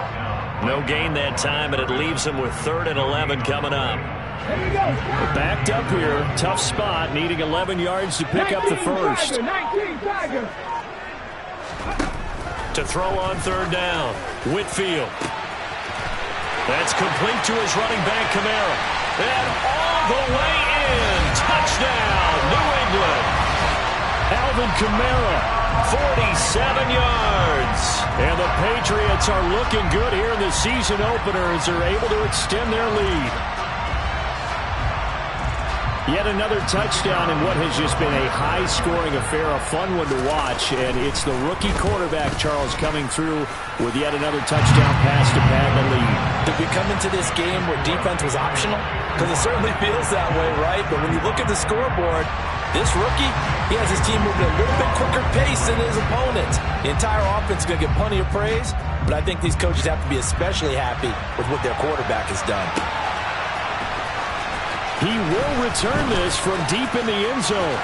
No gain that time, and it leaves them with 3rd and 11 coming up. Backed up here, tough spot, needing 11 yards to pick up the first. 19 Tigers. To throw on 3rd down, Whitfield. That's complete to his running back, Kamara. And all the way in. Touchdown, New England. Alvin Kamara. 47 yards. And the Patriots are looking good here in the season opener as they're able to extend their lead. Yet another touchdown in what has just been a high-scoring affair, a fun one to watch. And it's the rookie quarterback, Charles, coming through with yet another touchdown pass to pad the lead. Did we come into this game where defense was optional? Because it certainly feels that way, right? But when you look at the scoreboard, This rookie, he has his team moving at a little bit quicker pace than his opponents. The entire offense is going to get plenty of praise, but I think these coaches have to be especially happy with what their quarterback has done. He will return this from deep in the end zone.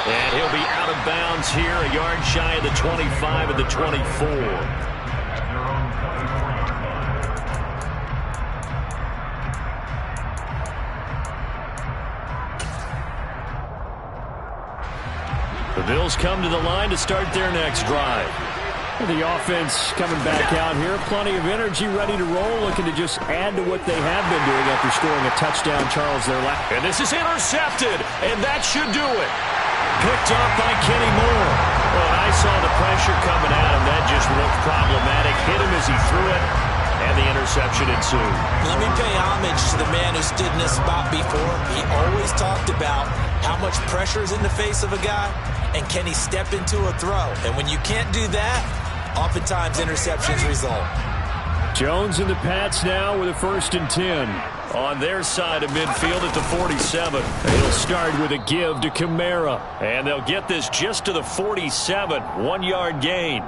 And he'll be out of bounds here, a yard shy of the 25 and the 24. The Bills come to the line to start their next drive. The offense coming back out here. Plenty of energy, ready to roll, looking to just add to what they have been doing after scoring a touchdown, Charles, their last. And this is intercepted, and that should do it. Picked off by Kenny Moore. Well, and I saw the pressure coming at him. That just looked problematic. Hit him as he threw it, and the interception ensued. Let me pay homage to the man who stood in this spot before. He always talked about how much pressure is in the face of a guy, and can he step into a throw? And when you can't do that, oftentimes interceptions result. Jones and the Pats now with a 1st and 10. On their side of midfield at the 47. They'll start with a give to Kamara. And they'll get this just to the 47. 1-yard gain.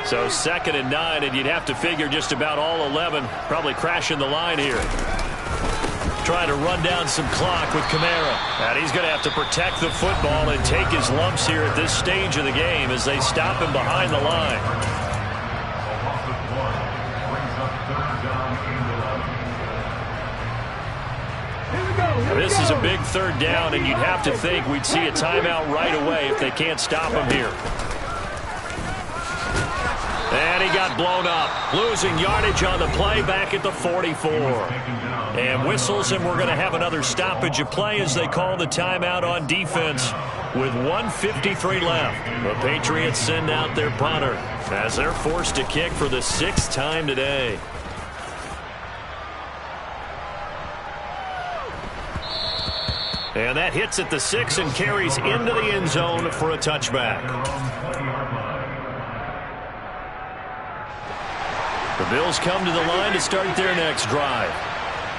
So 2nd and 9, and you'd have to figure just about all 11 probably crashing the line here. Trying to run down some clock with Kamara. And he's going to have to protect the football and take his lumps here at this stage of the game as they stop him behind the line. This is a big 3rd down, and you'd have to think we'd see a timeout right away if they can't stop him here. And he got blown up, losing yardage on the play back at the 44. And whistles, and we're going to have another stoppage of play as they call the timeout on defense with 1:53 left. The Patriots send out their punter as they're forced to kick for the 6th time today. And that hits at the 6 and carries into the end zone for a touchback. The Bills come to the line to start their next drive.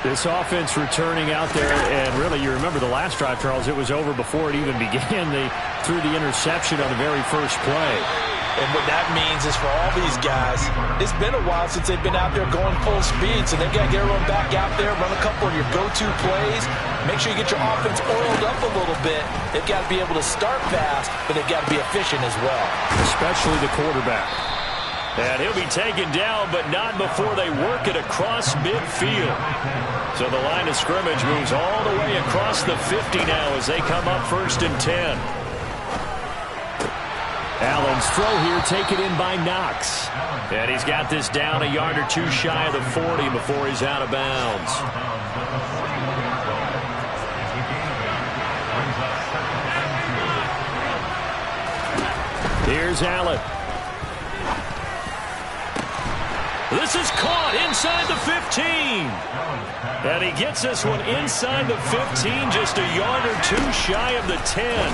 This offense returning out there, and really, you remember the last drive, Charles, it was over before it even began. They threw the interception on the very first play. And what that means is for all these guys, it's been a while since they've been out there going full speed, so they've got to get everyone back out there, run a couple of your go-to plays, make sure you get your offense oiled up a little bit. They've got to be able to start fast, but they've got to be efficient as well. Especially the quarterback. And he'll be taken down, but not before they work it across midfield. So the line of scrimmage moves all the way across the 50 now as they come up 1st and 10. Allen's throw here taken in by Knox. And he's got this down a yard or two shy of the 40 before he's out of bounds. Here's Allen. This is caught inside the 15. And he gets this one inside the 15, just a yard or two shy of the 10.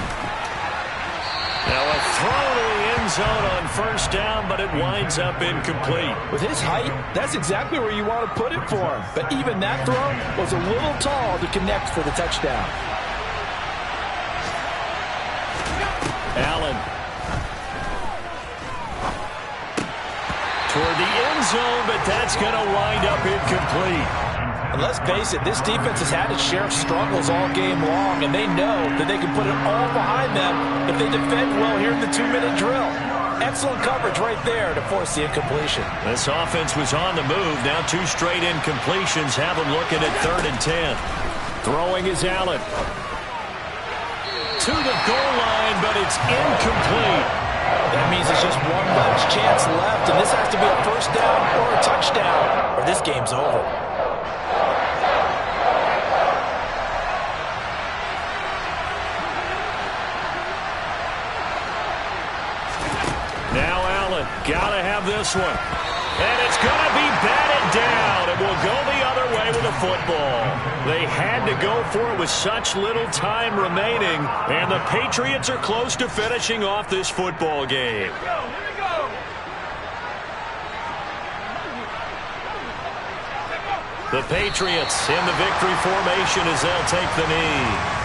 Now a throw to the end zone on 1st down, but it winds up incomplete. With his height, that's exactly where you want to put it for him. But even that throw was a little tall to connect for the touchdown. Allen. Toward the end zone, but that's going to wind up incomplete. And let's face it, this defense has had its share of struggles all game long, and they know that they can put it all behind them if they defend well here in the 2-minute drill. Excellent coverage right there to force the incompletion. This offense was on the move. Now 2 straight incompletions have them looking at 3rd and 10. Throwing is Allen. To the goal line, but it's incomplete. That means it's just one last chance left, and this has to be a 1st down or a touchdown, or this game's over. Now Allen, gotta have this one. And it's gonna be batted down. It will go the other way with the football. They had to go for it with such little time remaining, and the Patriots are close to finishing off this football game. The Patriots in the victory formation as they'll take the knee.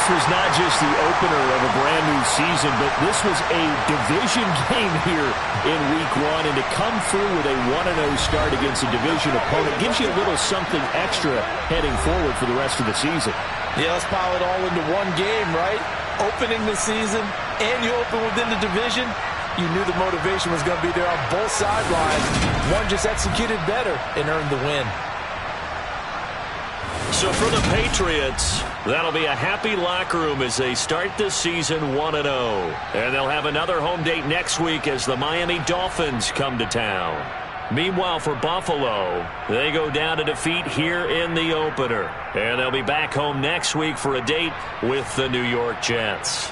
This was not just the opener of a brand new season, but this was a division game here in Week 1. And to come through with a 1-0 start against a division opponent gives you a little something extra heading forward for the rest of the season. Yeah, let's pile it all into one game, right? Opening the season, and you open within the division. You knew the motivation was going to be there on both sidelines. One just executed better and earned the win. So for the Patriots, that'll be a happy locker room as they start this season 1-0. And they'll have another home date next week as the Miami Dolphins come to town. Meanwhile, for Buffalo, they go down to defeat here in the opener. And they'll be back home next week for a date with the New York Jets.